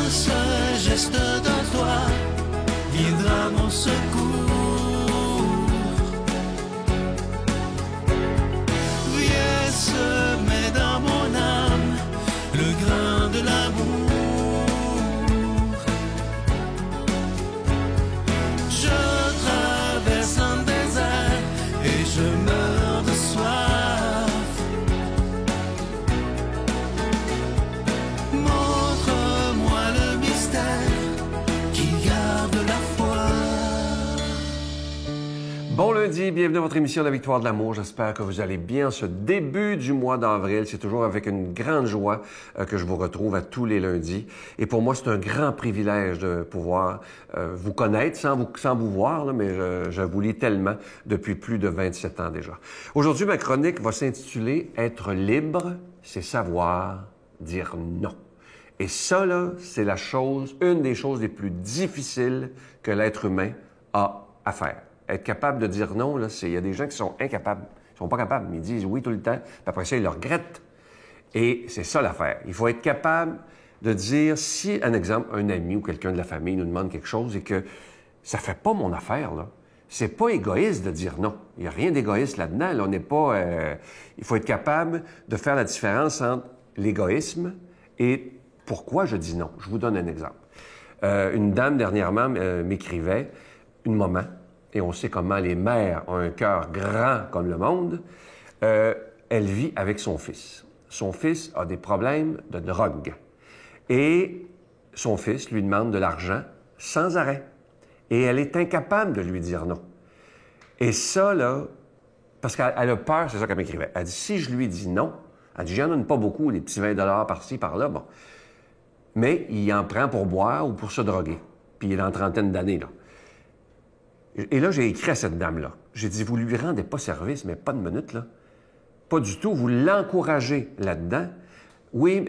seul geste de toi viendra mon secours. Viens semer dans mon âme le grain de l'amour. Je traverse un désert et je meurs de soif. Montre-moi le mystère qui garde la foi. Bon lundi, bienvenue à votre émission La Victoire de l'amour. J'espère que vous allez bien ce début du mois d'avril. C'est toujours avec une grande joie que je vous retrouve à tous les lundis. Et pour moi, c'est un grand privilège de pouvoir vous connaître sans vous voir, là, mais je vous lis tellement depuis plus de 27 ans déjà. Aujourd'hui, ma chronique va s'intituler « Être libre, c'est savoir dire non ». Et ça, là, c'est une des choses les plus difficiles que l'être humain a à faire. Être capable de dire non, là, il y a des gens qui sont incapables. Ils sont pas capables, mais ils disent oui tout le temps, puis après ça, ils le regrettent. Et c'est ça l'affaire. Il faut être capable de dire, si, un exemple, un ami ou quelqu'un de la famille nous demande quelque chose et que ça fait pas mon affaire, là, c'est pas égoïste de dire non. Il n'y a rien d'égoïste là-dedans. Là, on n'est pas... il faut être capable de faire la différence entre l'égoïsme et pourquoi je dis non. Je vous donne un exemple. Une dame, dernièrement, m'écrivait, une maman, et on sait comment les mères ont un cœur grand comme le monde, elle vit avec son fils. Son fils a des problèmes de drogue. Et son fils lui demande de l'argent sans arrêt. Et elle est incapable de lui dire non. Et ça, là, parce qu'elle a peur, c'est ça qu'elle m'écrivait. Elle dit, si je lui dis non, elle dit, j'en donne pas beaucoup, des petits 20 $ par-ci, par-là, bon. Mais il en prend pour boire ou pour se droguer. Puis il est dans 30aine d'années, là. Et là, j'ai écrit à cette dame-là. J'ai dit, vous lui rendez pas service, mais pas de minute, là. Pas du tout. Vous l'encouragez là-dedans. Oui,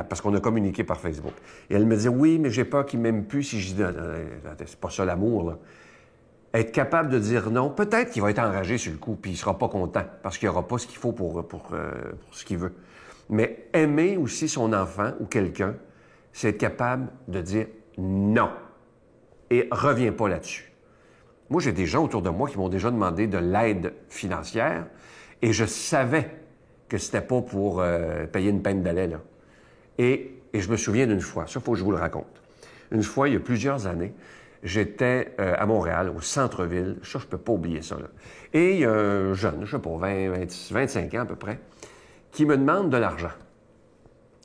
parce qu'on a communiqué par Facebook. Et elle me dit, oui, mais j'ai peur qu'il m'aime plus si je dis, c'est pas ça l'amour, là. Être capable de dire non, peut-être qu'il va être enragé sur le coup, puis il sera pas content, parce qu'il aura pas ce qu'il faut pour ce qu'il veut. Mais aimer aussi son enfant ou quelqu'un, c'est être capable de dire non. Et reviens pas là-dessus. Moi, j'ai des gens autour de moi qui m'ont déjà demandé de l'aide financière et je savais que c'était pas pour payer une peine d'aller, là. Et je me souviens d'une fois, ça, il faut que je vous le raconte. Une fois, il y a plusieurs années, j'étais à Montréal, au centre-ville. Ça, je peux pas oublier ça, là. Et il y a un jeune, je sais pas, 25 ans à peu près, qui me demande de l'argent.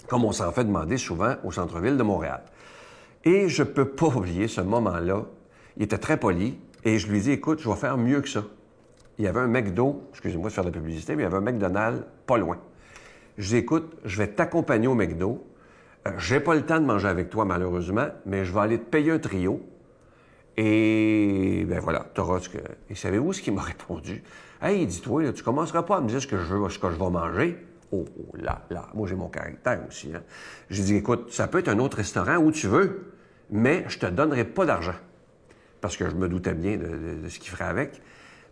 Comme on s'en fait demander souvent au centre-ville de Montréal. Et je peux pas oublier ce moment-là. Il était très poli. Et je lui dis, écoute, je vais faire mieux que ça. Il y avait un McDo, excusez-moi de faire de la publicité, mais il y avait un McDonald's pas loin. Je dis, écoute, je vais t'accompagner au McDo. J'ai pas le temps de manger avec toi, malheureusement, mais je vais aller te payer un trio. Et ben voilà, t'auras ce que... Et savez-vous ce qu'il m'a répondu? Hey, dis-toi, là, tu commenceras pas à me dire ce que je vais manger. Oh là, moi j'ai mon caractère aussi. Hein. J'ai dit, écoute, ça peut être un autre restaurant où tu veux, mais je te donnerai pas d'argent. Parce que je me doutais bien de ce qu'il ferait avec.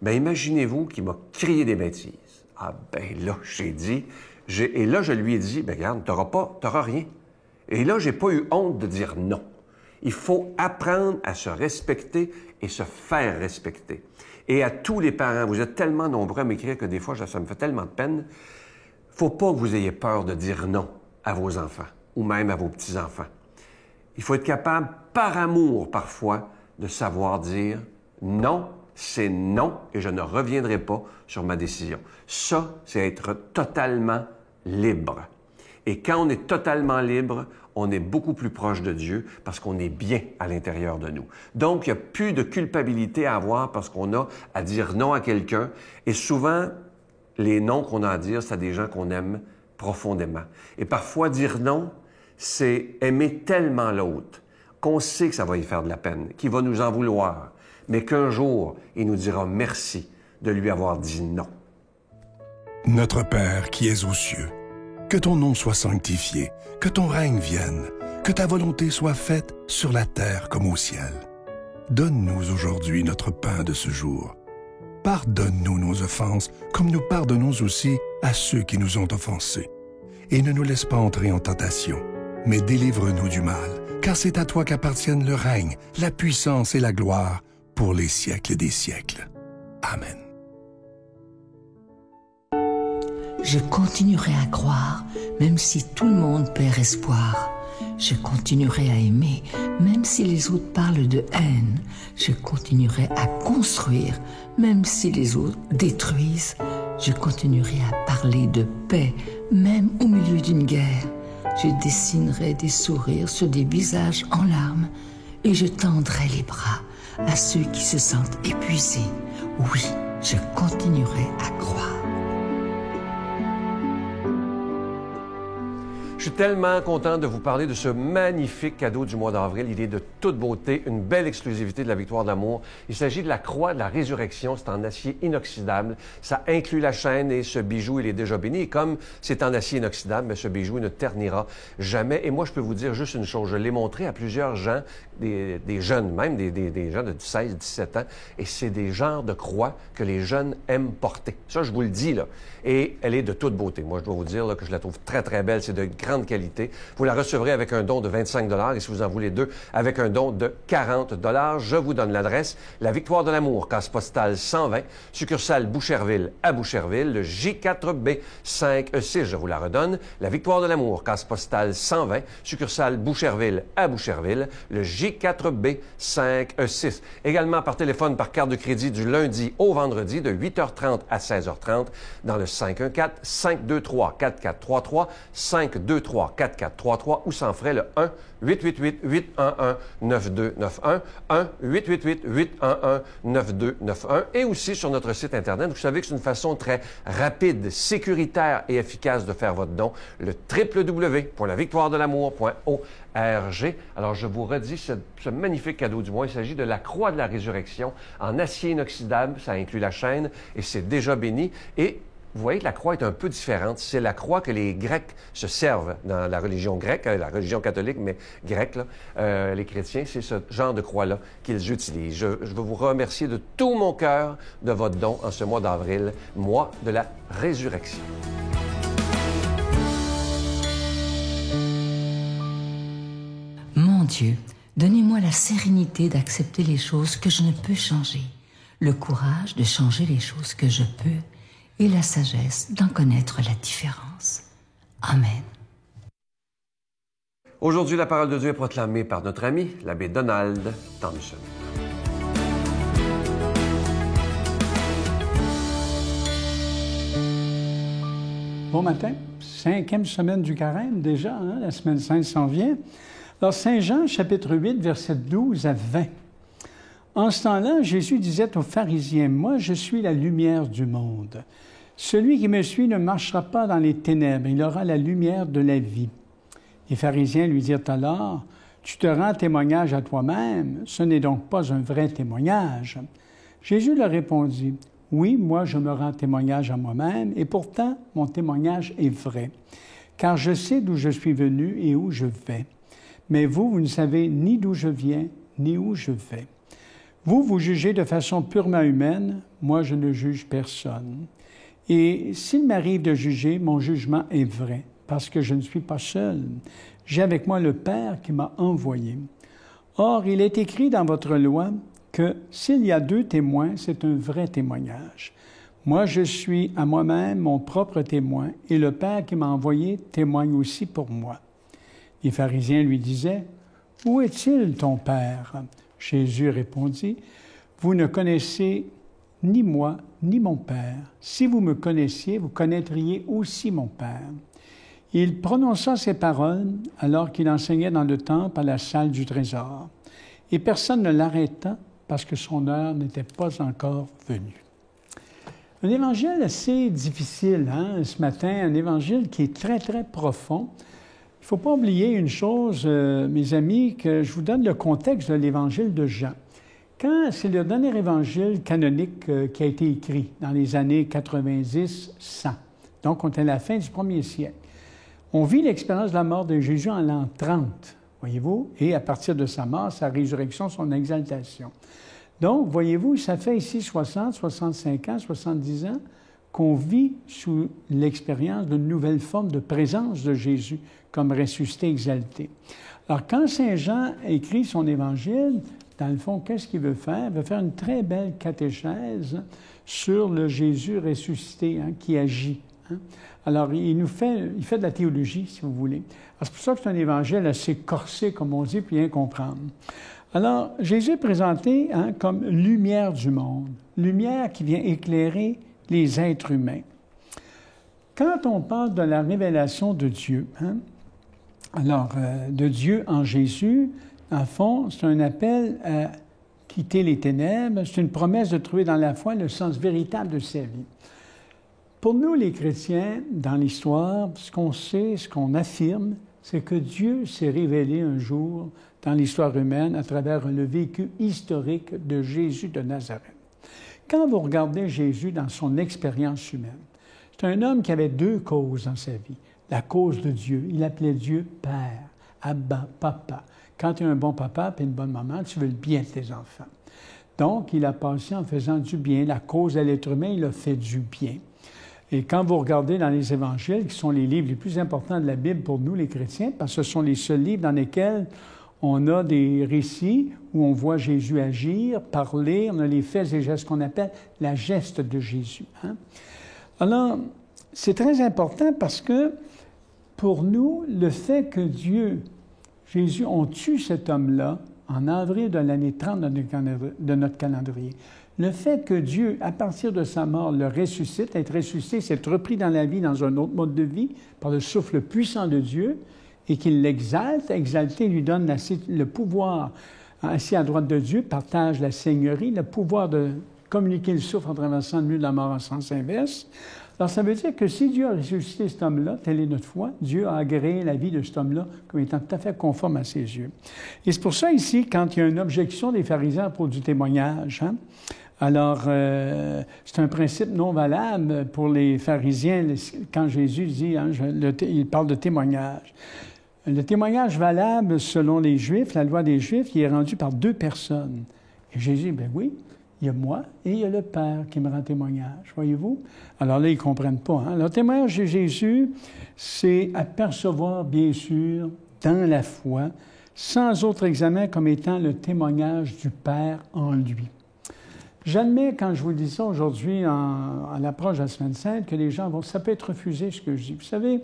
Bien, imaginez-vous qu'il m'a crié des bêtises. Ah, ben là, j'ai dit... Et là, je lui ai dit, ben regarde, t'auras rien. Et là, j'ai pas eu honte de dire non. Il faut apprendre à se respecter et se faire respecter. Et à tous les parents, vous êtes tellement nombreux à m'écrire que des fois, ça me fait tellement de peine. Faut pas que vous ayez peur de dire non à vos enfants ou même à vos petits-enfants. Il faut être capable, par amour parfois, de savoir dire non, c'est non et je ne reviendrai pas sur ma décision. Ça, c'est être totalement libre. Et quand on est totalement libre, on est beaucoup plus proche de Dieu parce qu'on est bien à l'intérieur de nous. Donc, il n'y a plus de culpabilité à avoir parce qu'on a à dire non à quelqu'un. Et souvent, les noms qu'on a à dire, c'est à des gens qu'on aime profondément. Et parfois, dire non, c'est aimer tellement l'autre qu'on sait que ça va y faire de la peine, qu'il va nous en vouloir, mais qu'un jour, il nous dira merci de lui avoir dit non. Notre Père qui es aux cieux, que ton nom soit sanctifié, que ton règne vienne, que ta volonté soit faite sur la terre comme au ciel. Donne-nous aujourd'hui notre pain de ce jour. Pardonne-nous nos offenses, comme nous pardonnons aussi à ceux qui nous ont offensés. Et ne nous laisse pas entrer en tentation, mais délivre-nous du mal, car c'est à toi qu'appartiennent le règne, la puissance et la gloire pour les siècles des siècles. Amen. Je continuerai à croire, même si tout le monde perd espoir. Je continuerai à aimer, même si les autres parlent de haine. Je continuerai à construire, même si les autres détruisent. Je continuerai à parler de paix, même au milieu d'une guerre. Je dessinerai des sourires sur des visages en larmes et je tendrai les bras à ceux qui se sentent épuisés. Oui, je continuerai à croire. Je suis tellement content de vous parler de ce magnifique cadeau du mois d'avril. Il est de toute beauté, une belle exclusivité de la Victoire de l'amour. Il s'agit de la croix de la résurrection. C'est en acier inoxydable. Ça inclut la chaîne et ce bijou, il est déjà béni. Et comme c'est en acier inoxydable, mais ce bijou ne ternira jamais. Et moi, je peux vous dire juste une chose. Je l'ai montré à plusieurs gens, des jeunes, même des gens de 16, 17 ans. Et c'est des genres de croix que les jeunes aiment porter. Ça, je vous le dis, là. Et elle est de toute beauté. Moi, je dois vous dire là, que je la trouve très, très belle. C'est de grande qualité. Vous la recevrez avec un don de 25 $ et si vous en voulez deux, avec un don de 40 $. Je vous donne l'adresse. La Victoire de l'amour, case postale 120, succursale Boucherville à Boucherville, le J4B 5E6. Je vous la redonne. La Victoire de l'amour, case postale 120, succursale Boucherville à Boucherville, le J4B 5E6. Également par téléphone, par carte de crédit du lundi au vendredi de 8h30 à 16h30 dans le 514-523-4433, 523-4433 ou sans frais le 1-888-811-9291, 1-888-811-9291 et aussi sur notre site Internet. Vous savez que c'est une façon très rapide, sécuritaire et efficace de faire votre don, le www.lavictoiredelamour.org. Alors, je vous redis ce magnifique cadeau du mois. Il s'agit de la croix de la résurrection en acier inoxydable. Ça inclut la chaîne et c'est déjà béni. Et vous voyez que la croix est un peu différente. C'est la croix que les Grecs se servent dans la religion grecque, la religion catholique, mais grecque, là. Les chrétiens, c'est ce genre de croix-là qu'ils utilisent. Je veux vous remercier de tout mon cœur de votre don en ce mois d'avril, mois de la résurrection. Mon Dieu, donnez-moi la sérénité d'accepter les choses que je ne peux changer, le courage de changer les choses que je peux, et la sagesse d'en connaître la différence. Amen. Aujourd'hui, la parole de Dieu est proclamée par notre ami, l'abbé Donald Thompson. Bon matin, 5e semaine du carême déjà, hein? La semaine sainte s'en vient. Alors, Saint Jean, chapitre 8, versets 12 à 20. En ce temps-là, Jésus disait aux pharisiens, « Moi, je suis la lumière du monde. Celui qui me suit ne marchera pas dans les ténèbres, il aura la lumière de la vie. » Les pharisiens lui dirent alors, « Tu te rends témoignage à toi-même, ce n'est donc pas un vrai témoignage. » Jésus leur répondit, « Oui, moi je me rends témoignage à moi-même, et pourtant mon témoignage est vrai, car je sais d'où je suis venu et où je vais. Mais vous, vous ne savez ni d'où je viens, ni où je vais. Vous, vous jugez de façon purement humaine, moi je ne juge personne. Et s'il m'arrive de juger, mon jugement est vrai, parce que je ne suis pas seul. J'ai avec moi le Père qui m'a envoyé. Or, il est écrit dans votre loi que s'il y a 2 témoins, c'est un vrai témoignage. Moi, je suis à moi-même mon propre témoin, et le Père qui m'a envoyé témoigne aussi pour moi. » Les pharisiens lui disaient, « Où est-il ton Père? » Jésus répondit, « Vous ne connaissez ni moi, ni mon Père. Si vous me connaissiez, vous connaîtriez aussi mon Père. » Il prononça ces paroles alors qu'il enseignait dans le temple à la salle du trésor. Et personne ne l'arrêta parce que son heure n'était pas encore venue. Un évangile assez difficile, hein, ce matin, un évangile qui est très, très profond. Il ne faut pas oublier une chose, mes amis, que je vous donne le contexte de l'évangile de Jean. Quand c'est le dernier évangile canonique qui a été écrit dans les années 90-100, donc on est à la fin du 1er siècle, on vit l'expérience de la mort de Jésus en l'an 30, voyez-vous, et à partir de sa mort, sa résurrection, son exaltation. Donc, voyez-vous, ça fait ici 60, 65 ans, 70 ans qu'on vit sous l'expérience d'une nouvelle forme de présence de Jésus comme ressuscité, exalté. Alors, quand Saint Jean écrit son évangile, dans le fond, qu'est-ce qu'il veut faire? Il veut faire une très belle catéchèse sur le Jésus ressuscité qui agit. Alors, il fait de la théologie, si vous voulez. C'est pour ça que c'est un évangile assez corsé, comme on dit, puis bien comprendre. Alors, Jésus est présenté comme lumière du monde, lumière qui vient éclairer les êtres humains. Quand on parle de la révélation de Dieu, de Dieu en Jésus, en fond, c'est un appel à quitter les ténèbres, c'est une promesse de trouver dans la foi le sens véritable de sa vie. Pour nous, les chrétiens, dans l'histoire, ce qu'on sait, ce qu'on affirme, c'est que Dieu s'est révélé un jour dans l'histoire humaine à travers le vécu historique de Jésus de Nazareth. Quand vous regardez Jésus dans son expérience humaine, c'est un homme qui avait deux causes dans sa vie. La cause de Dieu, il appelait Dieu Père, Abba, Papa. Quand tu es un bon papa et une bonne maman, tu veux le bien de tes enfants. Donc, il a passé en faisant du bien. La cause à l'être humain, il a fait du bien. Et quand vous regardez dans les évangiles, qui sont les livres les plus importants de la Bible pour nous, les chrétiens, parce que ce sont les seuls livres dans lesquels on a des récits où on voit Jésus agir, parler, on a les faits et gestes qu'on appelle la geste de Jésus. Alors, c'est très important parce que pour nous, le fait que Dieu, Jésus, on tue cet homme-là en avril de l'année 30 de notre calendrier. Le fait que Dieu, à partir de sa mort, le ressuscite, être ressuscité, c'est être repris dans la vie, dans un autre mode de vie, par le souffle puissant de Dieu, et qu'il l'exalte, exalté lui donne le pouvoir, assis à droite de Dieu, partage la seigneurie, le pouvoir de communiquer le souffle en traversant le mur de la mort en sens inverse. Alors, ça veut dire que si Dieu a ressuscité cet homme-là, telle est notre foi, Dieu a agréé la vie de cet homme-là comme étant tout à fait conforme à ses yeux. Et c'est pour ça, ici, quand il y a une objection des pharisiens pour du témoignage, alors, c'est un principe non valable pour les pharisiens quand Jésus dit, il parle de témoignage. Le témoignage valable selon les Juifs, la loi des Juifs, il est rendu par deux personnes. Et Jésus dit, bien oui, il y a moi et il y a le Père qui me rend témoignage, voyez-vous? Alors là, ils ne comprennent pas. Le témoignage de Jésus, c'est apercevoir, bien sûr, dans la foi, sans autre examen comme étant le témoignage du Père en lui. J'admets, quand je vous dis ça aujourd'hui, à l'approche de la Semaine Sainte, que les gens vont... Ça peut être refusé, ce que je dis. Vous savez,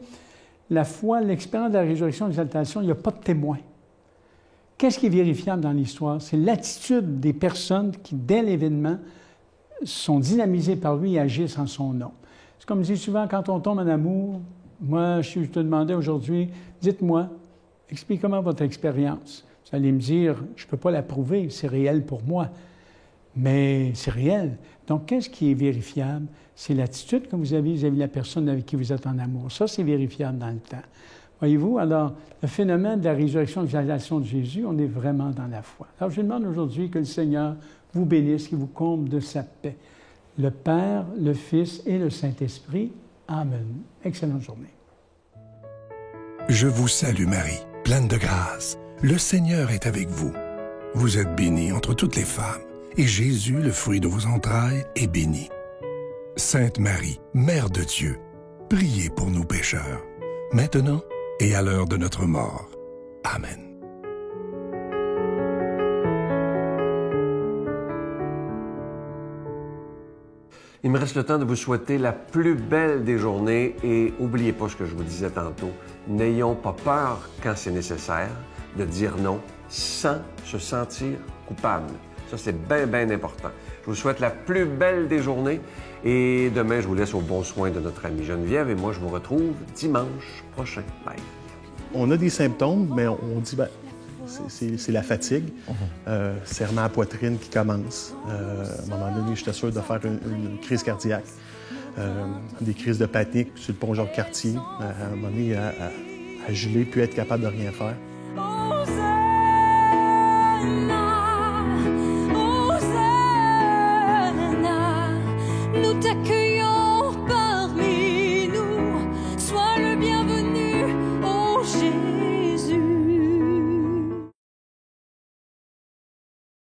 la foi, l'expérience de la résurrection et de l'exaltation, il n'y a pas de témoin. Qu'est-ce qui est vérifiable dans l'histoire? C'est l'attitude des personnes qui, dès l'événement, sont dynamisées par lui et agissent en son nom. C'est comme je dis souvent, quand on tombe en amour, moi, je te demandais aujourd'hui, dites-moi, expliquez-moi votre expérience. Vous allez me dire, je ne peux pas la prouver, c'est réel pour moi. Mais c'est réel. Donc, qu'est-ce qui est vérifiable? C'est l'attitude que vous avez vis-à-vis de la personne avec qui vous êtes en amour. Ça, c'est vérifiable dans le temps. Voyez-vous, alors, le phénomène de la résurrection et de l'exaltation de Jésus, on est vraiment dans la foi. Alors, je demande aujourd'hui que le Seigneur vous bénisse, qu'il vous comble de sa paix. Le Père, le Fils et le Saint-Esprit. Amen. Excellente journée. Je vous salue Marie, pleine de grâce. Le Seigneur est avec vous. Vous êtes bénie entre toutes les femmes. Et Jésus, le fruit de vos entrailles, est béni. Sainte Marie, Mère de Dieu, priez pour nous pécheurs, maintenant et à l'heure de notre mort. Amen. Il me reste le temps de vous souhaiter la plus belle des journées et n'oubliez pas ce que je vous disais tantôt. N'ayons pas peur quand c'est nécessaire de dire non sans se sentir coupable. Ça, c'est bien, bien important. Je vous souhaite la plus belle des journées et demain, je vous laisse au bon soin de notre amie Geneviève et moi, je vous retrouve dimanche prochain. Bye. On a des symptômes, mais on dit, ben, c'est la fatigue, serrement à la poitrine qui commence. À un moment donné, j'étais sûr de faire une crise cardiaque, des crises de panique sur le pont Jacques-Cartier, à un moment donné, à geler puis être capable de rien faire. Nous t'accueillons.